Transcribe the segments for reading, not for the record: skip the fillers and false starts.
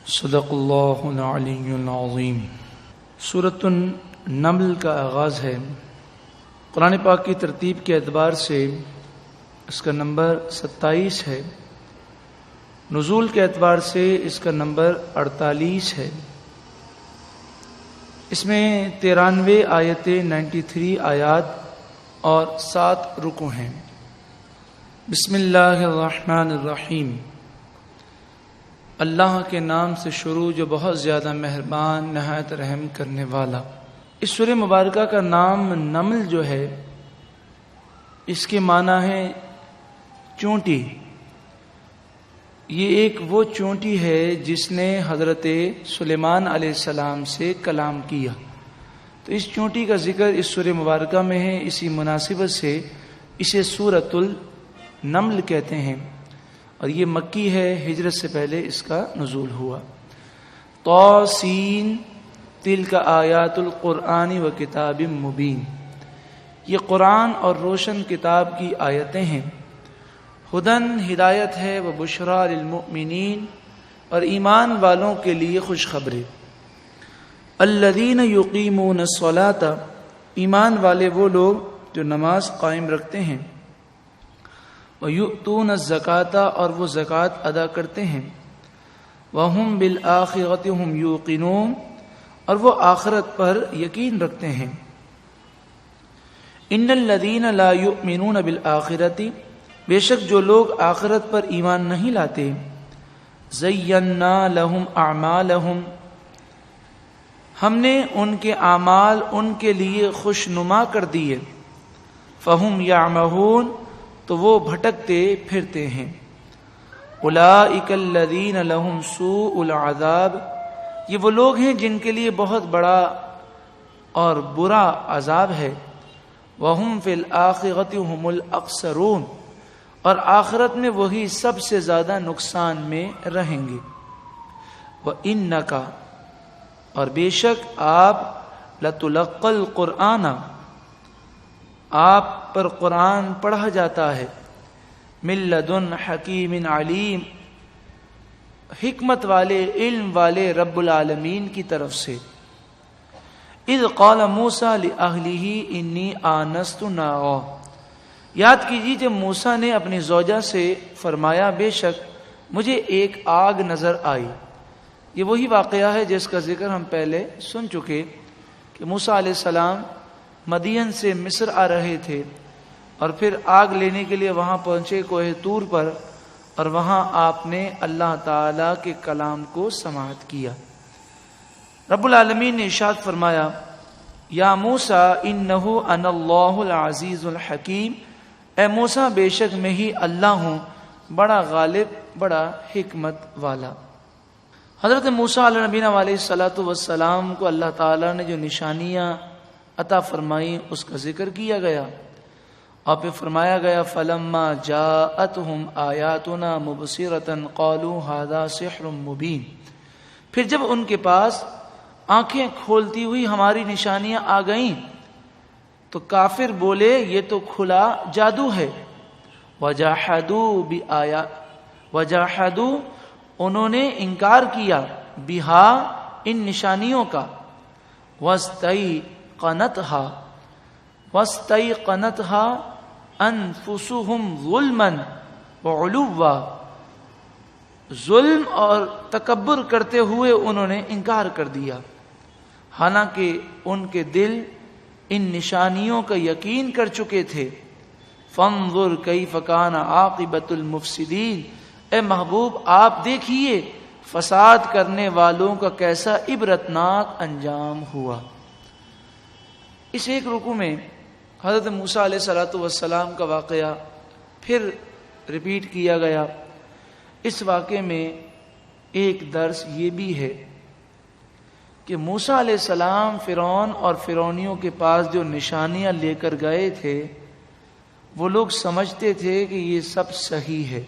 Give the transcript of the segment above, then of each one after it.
صدق اللہ العلی العظیم۔ سورۃ النمل کا آغاز ہے۔ قرآن پاک کی ترتیب کے اعتبار سے اس کا نمبر 27 ہے، نزول کے اعتبار سے اس کا نمبر 48 ہے۔ اس میں 93 آیتیں، 93 آیات اور 7 رکوع ہیں۔ بسم اللہ الرحمن الرحیم۔ اللہ کے نام سے شروع جو بہت زیادہ مہربان نہایت رحم کرنے والا۔ اس سورہ مبارکہ کا نام نمل جو ہے، اس کے معنی ہے چونٹی۔ یہ ایک وہ چونٹی ہے جس نے حضرت سلیمان علیہ السلام سے کلام کیا، تو اس چونٹی کا ذکر اس سورہ مبارکہ میں ہے۔ اسی مناسبت سے اسے سورۃ النمل کہتے ہیں، اور یہ مکی ہے، ہجرت سے پہلے اس کا نزول ہوا۔ طاسین تلک آیات القرآن و کتاب مبین، یہ قرآن اور روشن کتاب کی آیتیں ہیں۔ ہدن ہدایت ہے، و بشریٰ للمؤمنین، اور ایمان والوں کے لیے خوشخبری۔ الذین یقیمون الصلاۃ، ایمان والے وہ لوگ جو نماز قائم رکھتے ہیں۔ وَيُؤْتُونَ الزَّكَاةَ، اور وہ زکوٰۃ ادا کرتے ہیں۔ وَهُمْ بِالْآخِرَةِ هُمْ يُوقِنُونَ، اور وہ آخرت پر یقین رکھتے ہیں۔ إِنَّ الَّذِينَ لَا يُؤْمِنُونَ بِالْآخِرَةِ، بے شک جو لوگ آخرت پر ایمان نہیں لاتے۔ زَيَّنَّا لَهُمْ أَعْمَالَهُمْ، ہم نے ان کے اعمال ان کے لیے خوشنما کر دیے۔ فَهُمْ يَعْمَهُونَ، تو وہ بھٹکتے پھرتے ہیں۔ اولئک الذین لہم سوء العذاب، یہ وہ لوگ ہیں جن کے لیے بہت بڑا اور برا عذاب ہے۔ وہم فی الآخرۃ ھم الاخسرون، اور آخرت میں وہی سب سے زیادہ نقصان میں رہیں گے۔ وانک، اور بے شک آپ، لتلقی القرآن، آپ پر قرآن پڑھا جاتا ہے۔ من لدن حکیم علیم، حکمت والے علم والے رب العالمین کی طرف سے۔ اذ قال موسیٰ لأہلہ انی آنست نارا، یاد کیجیے جب موسیٰ نے اپنی زوجہ سے فرمایا بے شک مجھے ایک آگ نظر آئی۔ یہ وہی واقعہ ہے جس کا ذکر ہم پہلے سن چکے کہ موسیٰ علیہ السلام مدین سے مصر آ رہے تھے، اور پھر آگ لینے کے لیے وہاں پہنچے کوہ طور پر، اور وہاں آپ نے اللہ تعالی کے کلام کو سماعت کیا۔ رب العالمین نے ارشاد فرمایا، یا موسیٰ انہ انا اللہ العزیز الحکیم، اے موسیٰ بے شک میں ہی اللہ ہوں، بڑا غالب، بڑا حکمت والا۔ حضرت موسیٰ علیہ نبینا علیہ الصلوۃ والسلام کو اللہ تعالی نے جو نشانیاں عطا فرمائی اس کا ذکر کیا گیا، اور پھر فرمایا گیا فلما جاءتهم آیاتنا مبصرۃ قالوا ھذا سحر مبین، پھر جب ان کے پاس آنکھیں کھولتی ہوئی ہماری نشانیاں آ گئیں تو کافر بولے یہ تو کھلا جادو ہے۔ وجاحدوا، انہوں نے انکار کیا، بہا، ان نشانیوں کا، واستيقنتها انفسهم ظلما وعلوا، ظلم اور تکبر کرتے ہوئے انہوں نے انکار کر دیا، حالانکہ ان کے دل ان نشانیوں کا یقین کر چکے تھے۔ فانظر کیف کان عاقبۃ المفسدین، اے محبوب آپ دیکھیے فساد کرنے والوں کا کیسا عبرتناک انجام ہوا۔ اس ایک رکوع میں حضرت موسیٰ علیہ الصلوۃ والسلام کا واقعہ پھر ریپیٹ کیا گیا۔ اس واقعے میں ایک درس یہ بھی ہے کہ موسیٰ علیہ السلام فرعون اور فرعونیوں کے پاس جو نشانیاں لے کر گئے تھے، وہ لوگ سمجھتے تھے کہ یہ سب صحیح ہے۔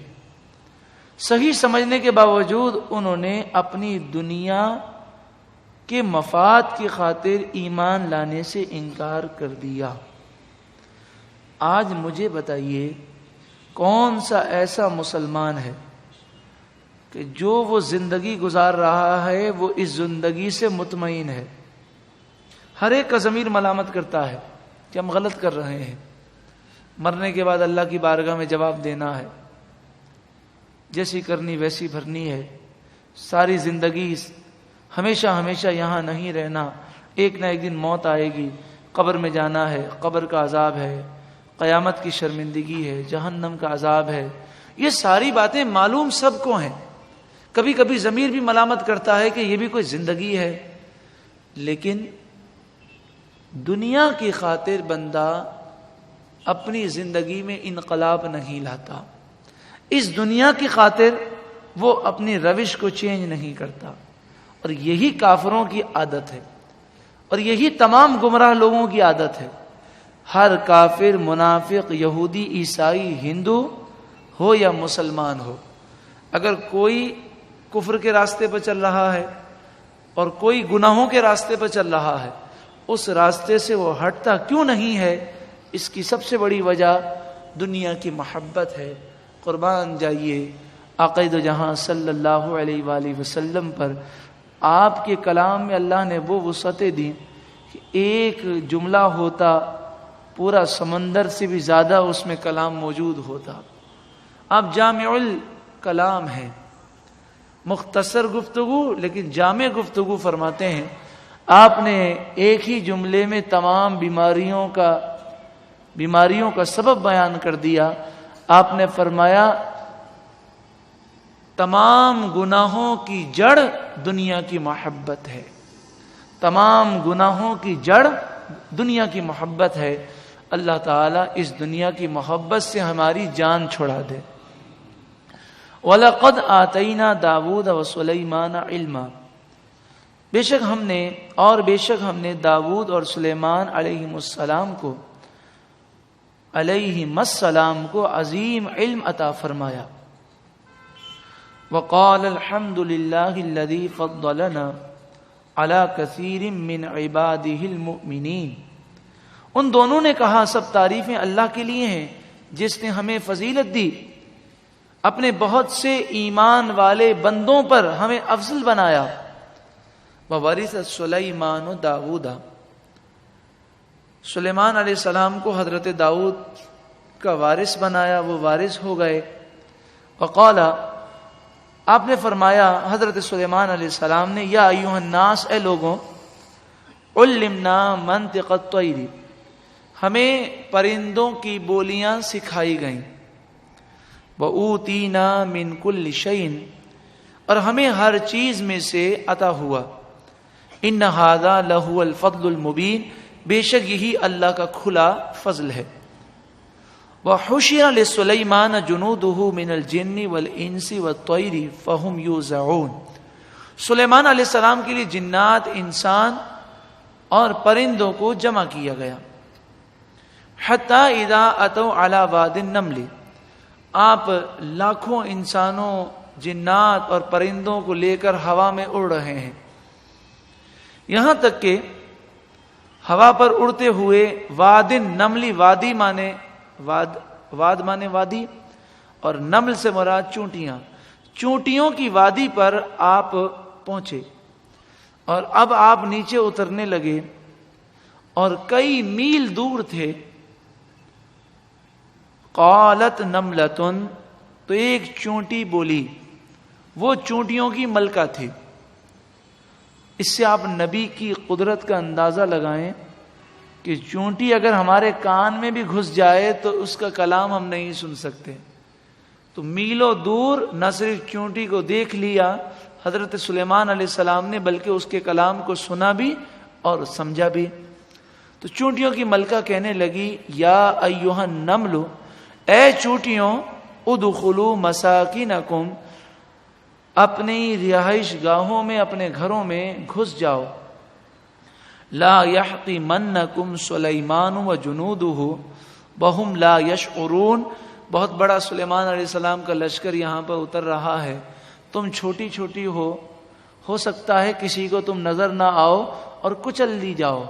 صحیح سمجھنے کے باوجود انہوں نے اپنی دنیا کے مفاد کی خاطر ایمان لانے سے انکار کر دیا۔ آج مجھے بتائیے کون سا ایسا مسلمان ہے کہ جو وہ زندگی گزار رہا ہے وہ اس زندگی سے مطمئن ہے. ہر ایک کا ضمیر ملامت کرتا ہے کہ ہم غلط کر رہے ہیں. مرنے کے بعد اللہ کی بارگاہ میں جواب دینا ہے. جیسی کرنی ویسی بھرنی ہے. ساری زندگی ہمیشہ ہمیشہ یہاں نہیں رہنا. ایک نہ ایک دن موت آئے گی. قبر میں جانا ہے. قبر کا عذاب ہے. قیامت کی شرمندگی ہے. جہنم کا عذاب ہے. یہ ساری باتیں معلوم سب کو ہیں. کبھی کبھی ضمیر بھی ملامت کرتا ہے کہ یہ بھی کوئی زندگی ہے. لیکن دنیا کی خاطر بندہ اپنی زندگی میں انقلاب نہیں لاتا. اس دنیا کی خاطر وہ اپنی روش کو چینج نہیں کرتا. اور یہی کافروں کی عادت ہے اور یہی تمام گمراہ لوگوں کی عادت ہے. ہر کافر، منافق، یہودی، عیسائی، ہندو ہو یا مسلمان ہو، اگر کوئی کفر کے راستے پر چل رہا ہے اور کوئی گناہوں کے راستے پر چل رہا ہے، اس راستے سے وہ ہٹتا کیوں نہیں ہے؟ اس کی سب سے بڑی وجہ دنیا کی محبت ہے. قربان جائیے آقا دو جہاں صلی اللہ علیہ وآلہ وسلم پر. آپ کے کلام میں اللہ نے وہ وسعتیں دی کہ ایک جملہ ہوتا پورا سمندر سے بھی زیادہ اس میں کلام موجود ہوتا. آپ جامع الکلام ہیں، مختصر گفتگو لیکن جامع گفتگو فرماتے ہیں. آپ نے ایک ہی جملے میں تمام بیماریوں کا سبب بیان کر دیا. آپ نے فرمایا تمام گناہوں کی جڑ دنیا کی محبت ہے. تمام گناہوں کی جڑ دنیا کی محبت ہے. اللہ تعالیٰ اس دنیا کی محبت سے ہماری جان چھڑا دے. وَلَقَدْ آتَيْنَا دَاوُودَ وَسُلَيْمَانَ عِلْمًا، بے شک ہم نے داود اور سلیمان علیہم السلام کو عظیم علم عطا فرمایا. وقال الحمد للہ الذی فضلنا علی کثیر من عباده المؤمنین، ان دونوں نے کہا سب تعریفیں اللہ کے لیے ہیں جس نے ہمیں فضیلت دی، اپنے بہت سے ایمان والے بندوں پر ہمیں افضل بنایا. وورث سلیمان داود، سلیمان علیہ السلام کو حضرت داؤد کا وارث بنایا، وہ وارث ہو گئے. وقال، آپ نے فرمایا حضرت سلیمان علیہ السلام نے، یا ایھا الناس، اے لوگوں، علمنا منطق الطیر، ہمیں پرندوں کی بولیاں سکھائی گئیں. وَأُوتِینَا مِن كُلِّ شَيْءٍ، اور ہمیں ہر چیز میں سے عطا ہوا. ان ھذا لہو الفضل المبین، بے شک یہی اللہ کا کھلا فضل ہے. وحشر لسلیمان جنودہ من الجن والانس والطیر فہم یوزعون، سلیمان علیہ السلام کے لیے جنات، انسان اور پرندوں کو جمع کیا گیا. حتی اذا اتوا علی واد النمل، آپ لاکھوں انسانوں، جنات اور پرندوں کو لے کر ہوا میں اڑ رہے ہیں، یہاں تک کہ ہوا پر اڑتے ہوئے واد النمل، وادی مانے واد مانے وادی، اور نمل سے مراد چونٹیاں، چونٹیوں کی وادی پر آپ پہنچے. اور اب آپ نیچے اترنے لگے اور کئی میل دور تھے. قالت نملتن، تو ایک چونٹی بولی، وہ چونٹیوں کی ملکہ تھی. اس سے آپ نبی کی قدرت کا اندازہ لگائیں کہ چونٹی اگر ہمارے کان میں بھی گھس جائے تو اس کا کلام ہم نہیں سن سکتے. تو میلوں دور نہ صرف چونٹی کو دیکھ لیا حضرت سلیمان علیہ السلام نے، بلکہ اس کے کلام کو سنا بھی اور سمجھا بھی. تو چونٹیوں کی ملکہ کہنے لگی، یا ایھا النمل، اے چونٹیوں، ادخلوا مساکنکم، اپنی رہائش گاہوں میں، اپنے گھروں میں گھس جاؤ. لا یحطمنکم سلیمان وجنودہ وہم لا یشعرون، بہت بڑا سلیمان علیہ السلام کا لشکر یہاں پر اتر رہا ہے، تم چھوٹی چھوٹی ہو سکتا ہے کسی کو تم نظر نہ آؤ اور کچل دی جاؤ.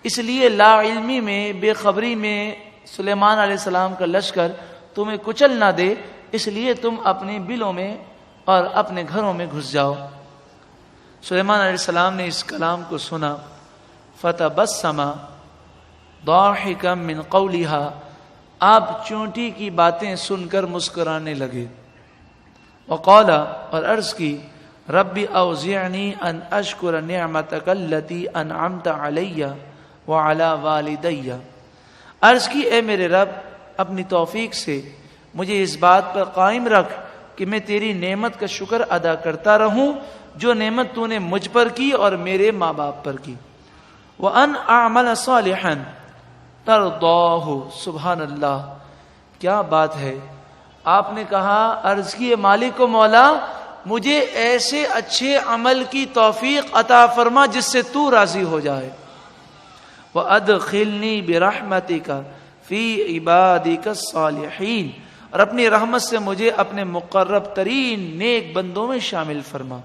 اس لیے لا علمی میں، بے خبری میں سلیمان علیہ السلام کا لشکر تمہیں کچل نہ دے، اس لیے تم اپنے بلوں میں اور اپنے گھروں میں گھس جاؤ۔ سلیمان علیہ السلام نے اس کلام کو سنا، فتبسم ضاحکا من قولها، آپ چونٹی کی باتیں سن کر مسکرانے لگے، وقال، اور عرض کی، ربی اوزعنی ان اشکر نعمتک التی انعمت علی وعلی والدی، عرض کی اے میرے رب اپنی توفیق سے مجھے اس بات پر قائم رکھ کہ میں تیری نعمت کا شکر ادا کرتا رہوں جو نعمت تو نے مجھ پر کی اور میرے ماں باپ پر کی، وان اعمل صالحا ترضاہ، سبحان اللہ، کیا بات ہے۔ آپ نے کہا، عرض کی مالک و مولا مجھے ایسے اچھے عمل کی توفیق عطا فرما جس سے تو راضی ہو جائے، وَأَدْخِلْنِي بِرَحْمَتِكَ فِي عِبَادِكَ الصَّالِحِينَ، اور اپنی رحمت سے مجھے اپنے مقرب ترین نیک بندوں میں شامل فرما۔